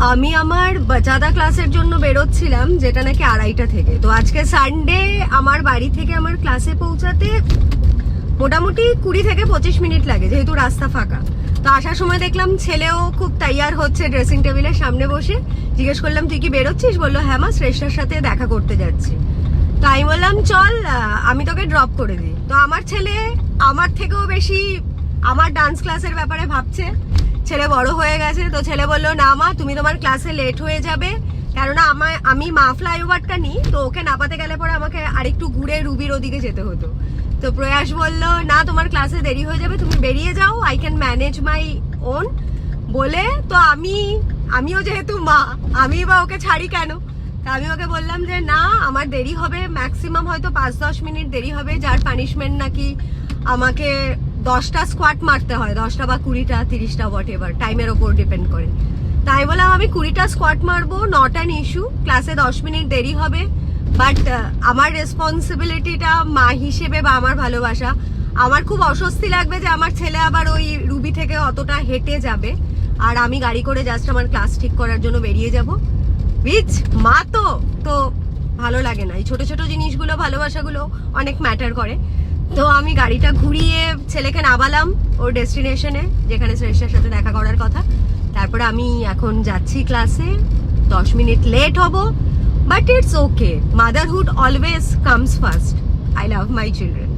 আমি আমার বাজাদা ক্লাসের জন্য বেরোচ্ছিলাম, যেটা নাকি 2:30 থেকে। তো আজকে সানডে, আমার বাড়ি থেকে আমার ক্লাসে পৌঁছাতে মোটামুটি 20 থেকে 25 মিনিট লাগে, যেহেতু রাস্তা ফাঁকা। তো আসার সময় দেখলাম ছেলেও খুব তৈয়ার হচ্ছে ড্রেসিং টেবিলের সামনে বসে। জিজ্ঞেস করলাম তুই কি বেরোচ্ছিস? বললো হ্যাঁ মা, শ্রেষ্ঠার সাথে দেখা করতে যাচ্ছি। তো আমি বললাম চল আমি তোকে ড্রপ করে দিই। তো আমার ছেলে আমার থেকেও বেশি আমার ডান্স ক্লাসের ব্যাপারে ভাবছে। ছেলে বড় হয়ে গেছে, তো ছেলে বললো না মা, তুমি তোমার ক্লাসে লেট হয়ে যাবে, কেননা আমি মা ফ্লাইওভারটা নিই, তো ওকে নামাতে গেলে পরে আমাকে আরেকটু ঘুরে রুবির ওদিকে যেতে হতো। তো প্রয়াস বলল না, তোমার ক্লাসে দেরি হয়ে যাবে, তুমি বেরিয়ে যাও, I can manage my own বলে। তো আমিও যেহেতু মা, আমি বা ওকে ছাড়ি কেন? তা আমি ওকে বললাম যে না, আমার দেরি হবে, ম্যাক্সিমাম হয়তো 5-10 মিনিট দেরি হবে, যার পানিশমেন্ট নাকি আমাকে 10টা স্কোয়াট মারতে হয়, 10টা বা 20টা 30টা হোয়াট এভার, টাইমের ওপর ডিপেন্ড করে। তাই বললাম আমি 20টা স্কোয়াট মারবো, নট অ্যান ইস্যু, ক্লাসে 10 মিনিট দেরি হবে, বাট আমার রেসপন্সিবিলিটিটা মা হিসেবে বা আমার ভালোবাসা, আমার খুব অস্বস্তি লাগবে যে আমার ছেলে আবার ওই রুবি থেকে অতটা হেঁটে যাবে, আর আমি গাড়ি করে জাস্ট আমার ক্লাস ঠিক করার জন্য বেরিয়ে যাব। উইচ মা তো ভালো লাগে না, এই ছোট ছোট জিনিসগুলো, ভালোবাসাগুলো অনেক ম্যাটার করে। তো আমি গাড়িটা ঘুরিয়ে ছেলেকে নামালাম ওর ডেস্টিনেশনে, যেখানে শ্রেষ্ঠার সাথে দেখা করার কথা। তারপরে আমি এখন যাচ্ছি ক্লাসে, 10 মিনিট লেট হব, but it's okay, motherhood always comes first. I love my children.